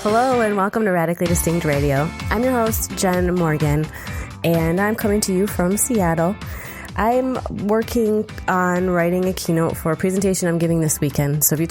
Hello and welcome to Radically Distinct Radio. I'm your host, Jenn Morgan, and I'm coming to you from Seattle. I'm working on writing a keynote for a presentation I'm giving this weekend. So if you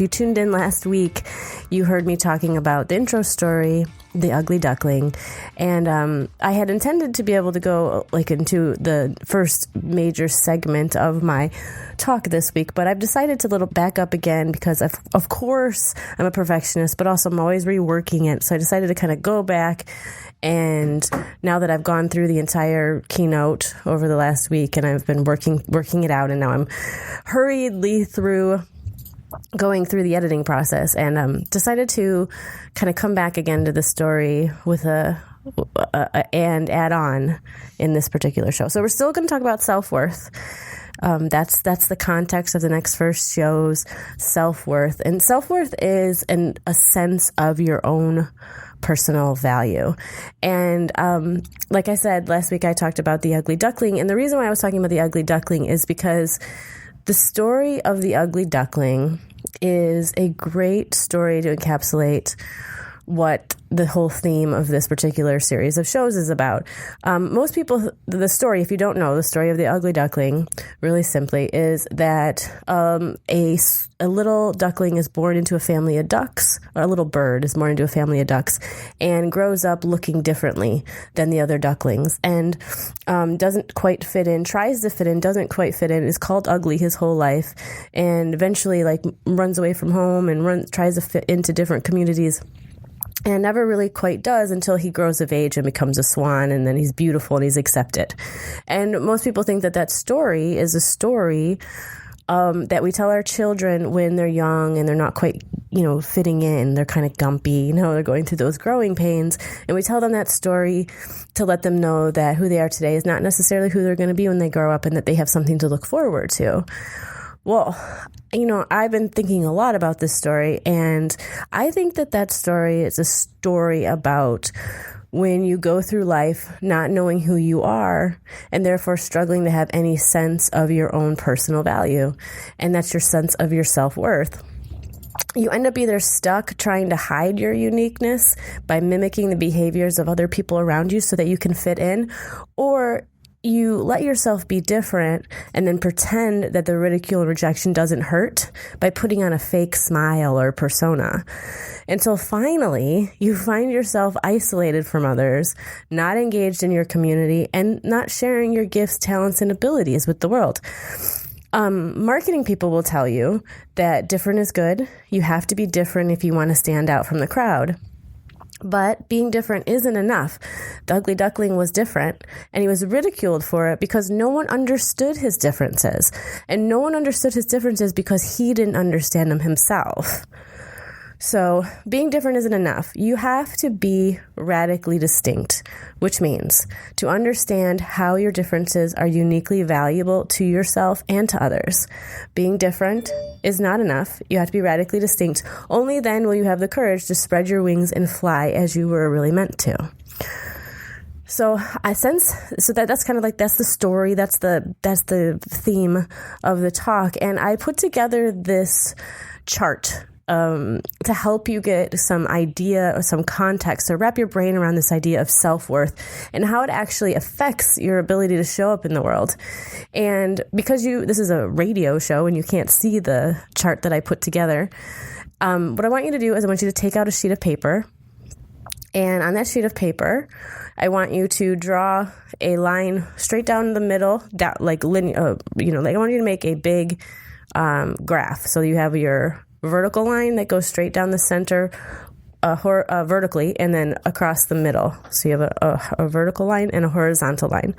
tuned in last week, you heard me talking about the intro story, The Ugly Duckling, and I had intended to be able to go into the first major segment of my talk this week, but I've decided to back up again because of course I'm a perfectionist, but also I'm always reworking it. So I decided to kind of go back. And now that I've gone through the entire keynote over the last week and I've been working it out, and now I'm hurriedly going through the editing process, and decided to kind of come back again to the story with and add on in this particular show. So we're still going to talk about self-worth. That's the context of the next first show's self-worth. And self-worth is a sense of your own personal value. And like I said, last week I talked about the ugly duckling. And the reason why I was talking about the ugly duckling is because the story of the ugly duckling is a great story to encapsulate what the whole theme of this particular series of shows is about. Most people, the story, if you don't know, the story of the ugly duckling, really simply, is that a little duckling is born into a family of ducks, or a little bird is born into a family of ducks, and grows up looking differently than the other ducklings, and doesn't quite fit in, tries to fit in, doesn't quite fit in, is called ugly his whole life, and eventually runs away from home and tries to fit into different communities. And never really quite does until he grows of age and becomes a swan, and then he's beautiful and he's accepted. And most people think that story is a story that we tell our children when they're young and they're not quite, fitting in. They're kind of gumpy, they're going through those growing pains. And we tell them that story to let them know that who they are today is not necessarily who they're going to be when they grow up, and that they have something to look forward to. Well, I've been thinking a lot about this story, and I think that story is a story about when you go through life not knowing who you are, and therefore struggling to have any sense of your own personal value, and that's your sense of your self-worth. You end up either stuck trying to hide your uniqueness by mimicking the behaviors of other people around you so that you can fit in, or you let yourself be different and then pretend that the ridicule and rejection doesn't hurt by putting on a fake smile or persona. Until finally, you find yourself isolated from others, not engaged in your community, and not sharing your gifts, talents, and abilities with the world. Marketing people will tell you that different is good. You have to be different if you want to stand out from the crowd. But being different isn't enough. The ugly duckling was different, and he was ridiculed for it because no one understood his differences. And no one understood his differences because he didn't understand them himself. So being different isn't enough. You have to be radically distinct, which means to understand how your differences are uniquely valuable to yourself and to others. Being different is not enough. You have to be radically distinct. Only then will you have the courage to spread your wings and fly as you were really meant to. So that's kind of that's the story, that's the theme of the talk. And I put together this chart to help you get some idea or some context, or wrap your brain around this idea of self-worth and how it actually affects your ability to show up in the world. And because this is a radio show and you can't see the chart that I put together, what I want you to do is I want you to take out a sheet of paper, and on that sheet of paper, I want you to draw a line straight down the middle, I want you to make a big graph. So you have your vertical line that goes straight down the center vertically, and then across the middle. So you have a vertical line and a horizontal line.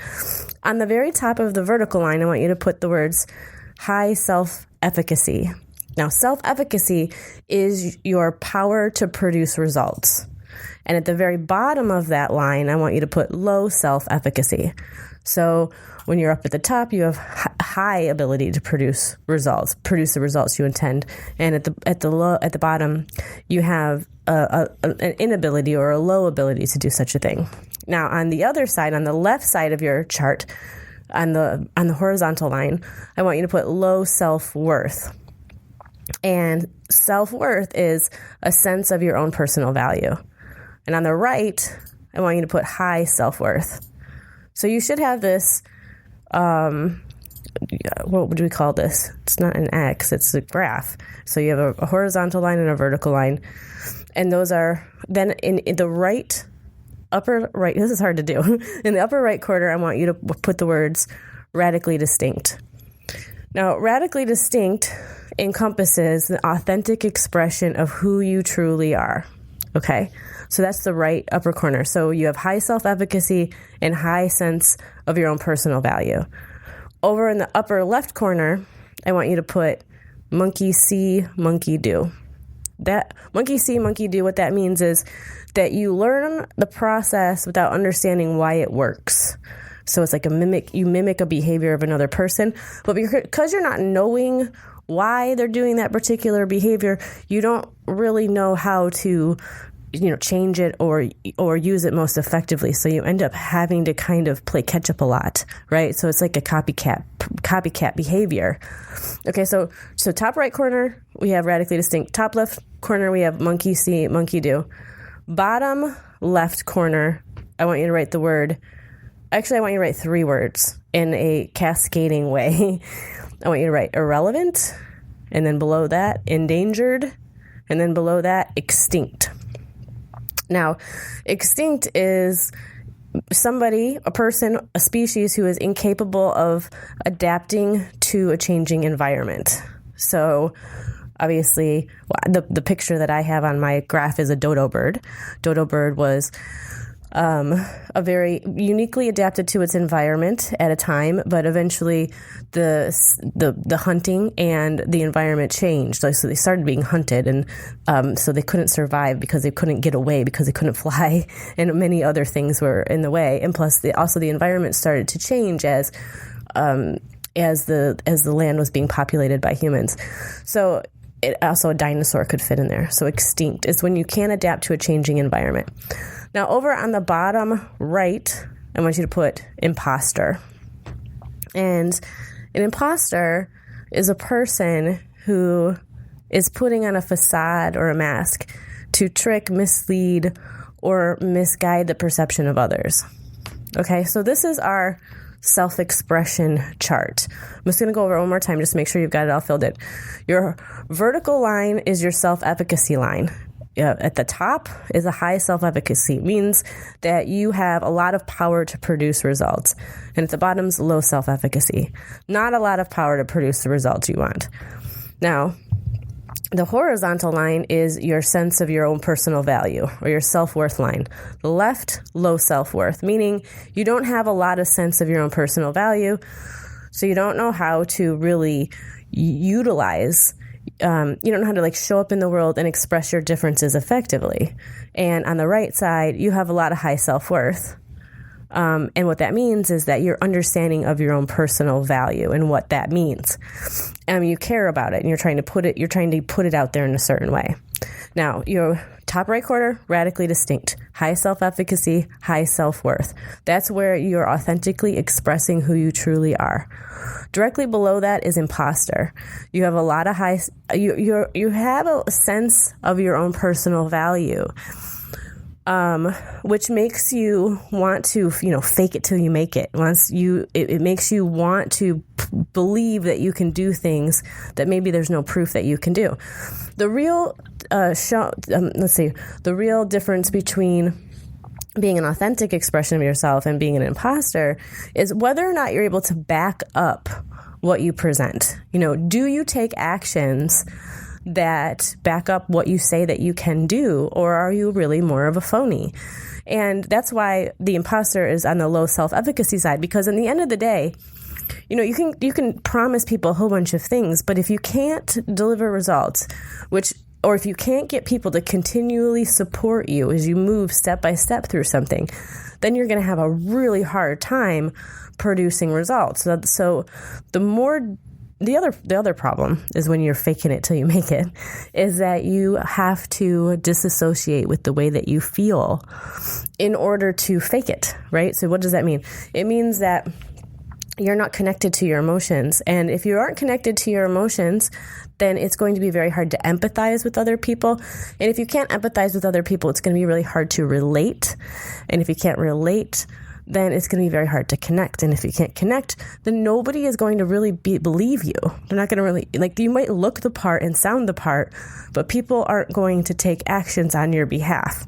On the very top of the vertical line, I want you to put the words high self-efficacy. Now, self-efficacy is your power to produce results. And at the very bottom of that line, I want you to put low self-efficacy. So when you're up at the top, you have high ability to produce the results you intend. And at the bottom, you have an inability or a low ability to do such a thing. Now, on the other side, on the left side of your chart, on the horizontal line, I want you to put low self-worth. And self-worth is a sense of your own personal value. And on the right, I want you to put high self-worth. So you should have this, what would we call this? It's not an X, it's a graph. So you have a horizontal line and a vertical line. And those are then in the right, upper right, this is hard to do. In the upper right corner, I want you to put the words radically distinct. Now, radically distinct encompasses the authentic expression of who you truly are. Okay? So that's the right upper corner. So you have high self-efficacy and high sense of your own personal value. Over in the upper left corner, I want you to put monkey see, monkey do. That monkey see, monkey do, what that means is that you learn the process without understanding why it works. So it's like you mimic a behavior of another person, but because you're not knowing why they're doing that particular behavior, you don't really know how to, change it or use it most effectively. So you end up having to kind of play catch up a lot, right? So it's like a copycat behavior. Okay, so top right corner, we have radically distinct. Top left corner, we have monkey see, monkey do. Bottom left corner, I want you to write the word. Actually, I want you to write 3 words in a cascading way. I want you to write irrelevant, and then below that, endangered, and then below that, extinct. Now, extinct is somebody, a person, a species who is incapable of adapting to a changing environment. So, obviously, the picture that I have on my graph is a dodo bird. Dodo bird was a very uniquely adapted to its environment at a time, but eventually the hunting and the environment changed. So they started being hunted, and so they couldn't survive because they couldn't get away because they couldn't fly, and many other things were in the way. And plus, the environment started to change as the land was being populated by humans. So a dinosaur could fit in there. So extinct is when you can't adapt to a changing environment. Now, over on the bottom right, I want you to put imposter. And an imposter is a person who is putting on a facade or a mask to trick, mislead, or misguide the perception of others. Okay, so this is our self-expression chart. I'm just going to go over it one more time just to make sure you've got it all filled in. Your vertical line is your self-efficacy line. At the top is a high self-efficacy. It means that you have a lot of power to produce results. And at the bottom is low self-efficacy. Not a lot of power to produce the results you want. Now, the horizontal line is your sense of your own personal value, or your self-worth line. The left, low self-worth, meaning you don't have a lot of sense of your own personal value, so you don't know how to really utilize, you don't know how to show up in the world and express your differences effectively. And on the right side, you have a lot of high self-worth. And what that means is that your understanding of your own personal value and what that means. You care about it, and you're trying to put it out there in a certain way. Now, your top right corner, radically distinct, high self-efficacy, high self-worth. That's where you're authentically expressing who you truly are. Directly below that is imposter. You have a lot of you have a sense of your own personal value. Which makes you want to, fake it till you make it. It makes you want to believe that you can do things that maybe there's no proof that you can do. The real, the real difference between being an authentic expression of yourself and being an imposter is whether or not you're able to back up what you present. Do you take actions that back up what you say that you can do, or are you really more of a phony? And that's why the imposter is on the low self-efficacy side, because in the end of the day, you can promise people a whole bunch of things, but if you can't deliver results, or if you can't get people to continually support you as you move step by step through something, then you're going to have a really hard time producing results. So the other problem is when you're faking it till you make it, is that you have to disassociate with the way that you feel in order to fake it, right? So what does that mean? It means that you're not connected to your emotions. And if you aren't connected to your emotions, then it's going to be very hard to empathize with other people. And if you can't empathize with other people, it's going to be really hard to relate. And if you can't relate, then it's going to be very hard to connect. And if you can't connect, then nobody is going to really believe you. They're not going to really, like, you might look the part and sound the part, but people aren't going to take actions on your behalf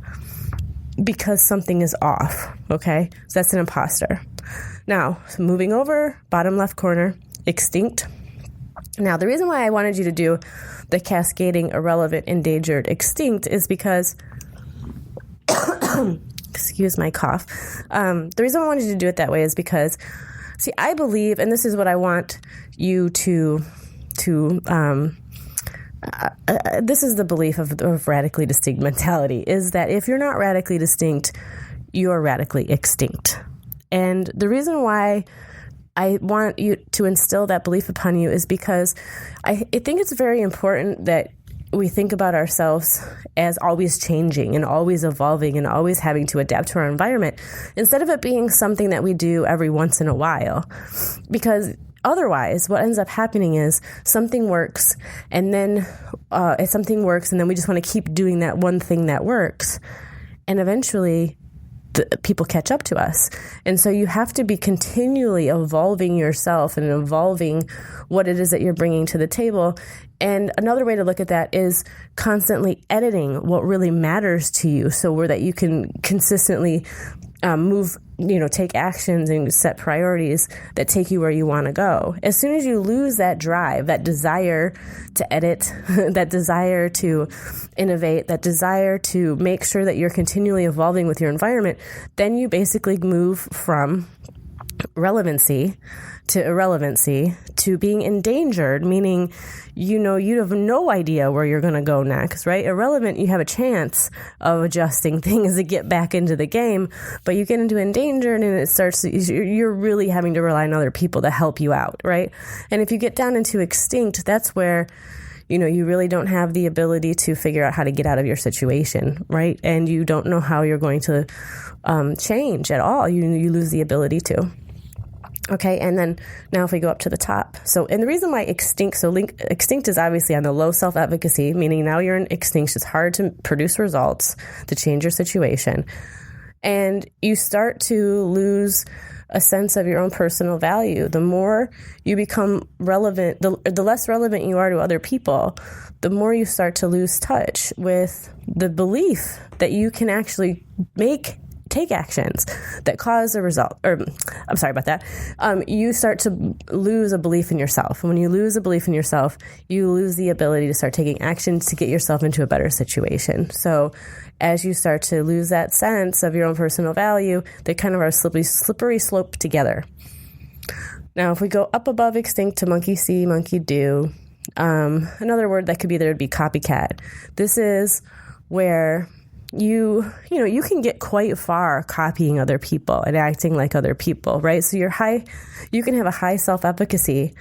because something is off. Okay? So that's an imposter. Now, moving over, bottom left corner, extinct. Now, the reason why I wanted you to do the cascading, irrelevant, endangered, extinct is because, excuse my cough. The reason I wanted you to do it that way is because, see, I believe, and this is what I want you to this is the belief of radically distinct mentality, is that if you're not radically distinct, you are radically extinct. And the reason why I want you to instill that belief upon you is because I think it's very important that we think about ourselves as always changing and always evolving and always having to adapt to our environment, instead of it being something that we do every once in a while. Because otherwise, what ends up happening is something works, and then something works, and then we just want to keep doing that one thing that works. And eventually people catch up to us. And so you have to be continually evolving yourself and evolving what it is that you're bringing to the table. And another way to look at that is constantly editing what really matters to you, so that you can consistently move, take actions and set priorities that take you where you want to go. As soon as you lose that drive, that desire to edit, that desire to innovate, that desire to make sure that you're continually evolving with your environment, then you basically move from relevancy to irrelevancy to being endangered, meaning, you have no idea where you're going to go next, right? Irrelevant, you have a chance of adjusting things to get back into the game, but you get into endangered and you're really having to rely on other people to help you out, right? And if you get down into extinct, that's where you really don't have the ability to figure out how to get out of your situation, right? And you don't know how you're going to change at all. You lose the ability to. Okay, and then now if we go up to the top. And the reason why extinct is obviously on the low self-efficacy, meaning now you're in extinct. It's hard to produce results to change your situation. And you start to lose a sense of your own personal value. The more you become relevant, the less relevant you are to other people, the more you start to lose touch with the belief that you can actually take actions that cause a result, I'm sorry about that. You start to lose a belief in yourself. And when you lose a belief in yourself, you lose the ability to start taking actions to get yourself into a better situation. So as you start to lose that sense of your own personal value, they kind of are slippery slope together. Now, if we go up above extinct to monkey see, monkey do, another word that could be there would be copycat. This is where you can get quite far copying other people and acting like other people, right? So you can have a high self-efficacy.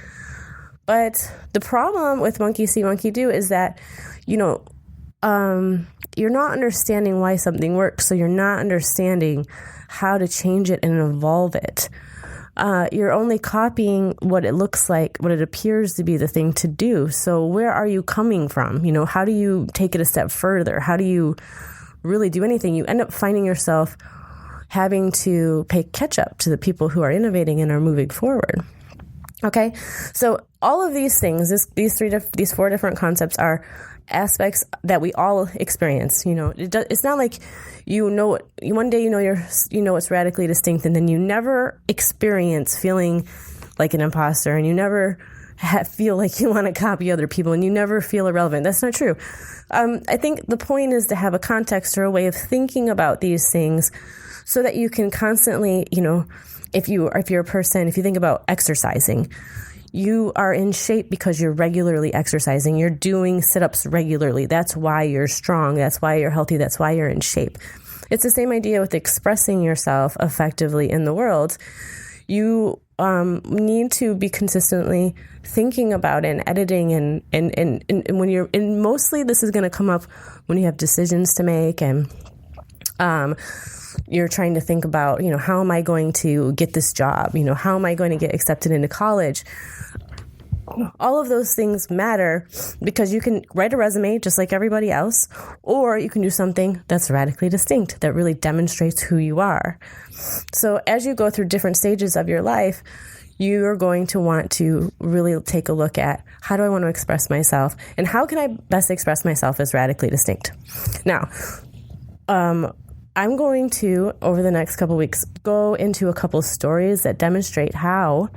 But the problem with monkey see, monkey do is that, you're not understanding why something works. So you're not understanding how to change it and evolve it. You're only copying what it looks like, what it appears to be the thing to do. So where are you coming from? How do you take it a step further? How do you really do anything? You end up finding yourself having to pay catch up to the people who are innovating and are moving forward. Okay, so all of these things, these four different concepts are aspects that we all experience. It's not like one day it's radically distinct, and then you never experience feeling like an imposter, and you never feel like you want to copy other people, and you never feel irrelevant. That's not true. I think the point is to have a context or a way of thinking about these things so that you can constantly, if you're a person, if you think about exercising, you are in shape because you're regularly exercising. You're doing sit-ups regularly. That's why you're strong. That's why you're healthy. That's why you're in shape. It's the same idea with expressing yourself effectively in the world. You need to be consistently thinking about it and editing and when you're, and mostly this is going to come up when you have decisions to make and You're trying to think about, how am I going to get this job? How am I going to get accepted into college? All of those things matter because you can write a resume just like everybody else, or you can do something that's radically distinct that really demonstrates who you are. So as you go through different stages of your life, you're going to want to really take a look at, how do I want to express myself, and how can I best express myself as radically distinct? Now, I'm going to, over the next couple weeks, go into a couple stories that demonstrate how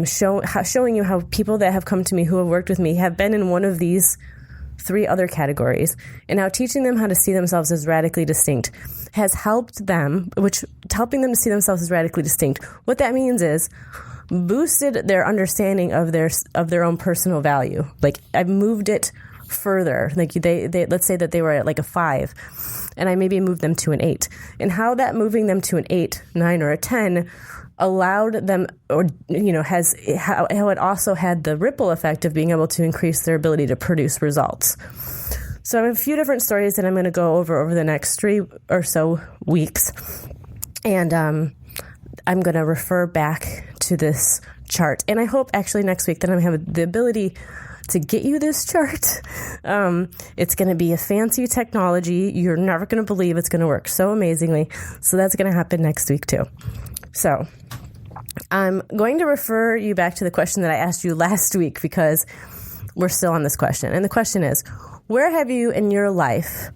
showing you how people that have come to me who have worked with me have been in one of these 3 other categories, and how teaching them how to see themselves as radically distinct has helped them, helping them to see themselves as radically distinct. What that means is boosted their understanding of their own personal value. Like, I've moved it further. Like they let's say that they were at like a 5, and I maybe moved them to an 8, and how that moving them to an 8, 9, or a 10 allowed them, or how it also had the ripple effect of being able to increase their ability to produce results. So I have a few different stories that I'm going to go over the next 3 or so weeks, and I'm going to refer back to this chart. And I hope actually next week that I'm going to have the ability to get you this chart. It's going to be a fancy technology. You're never going to believe it's going to work so amazingly. So that's going to happen next week too. So I'm going to refer you back to the question that I asked you last week, because we're still on this question. And the question is, where have you in your life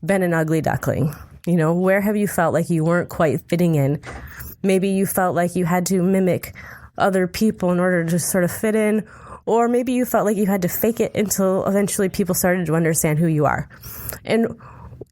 been an ugly duckling? Where have you felt like you weren't quite fitting in? Maybe you felt like you had to mimic other people in order to sort of fit in, or maybe you felt like you had to fake it until eventually people started to understand who you are. And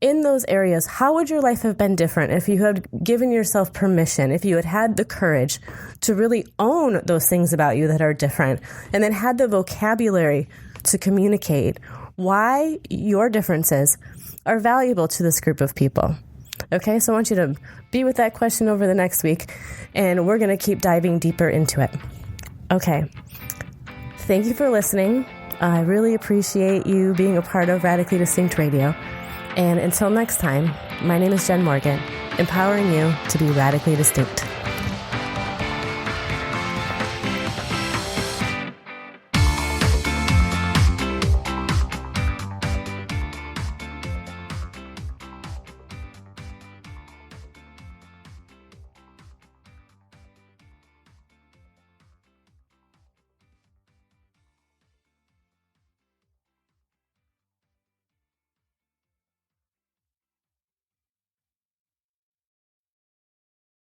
in those areas, how would your life have been different if you had given yourself permission, if you had had the courage to really own those things about you that are different, and then had the vocabulary to communicate why your differences are valuable to this group of people? Okay, so I want you to be with that question over the next week, and we're going to keep diving deeper into it. Okay, thank you for listening. I really appreciate you being a part of Radically Distinct Radio. And until next time, my name is Jenn Morgan, empowering you to be radically distinct.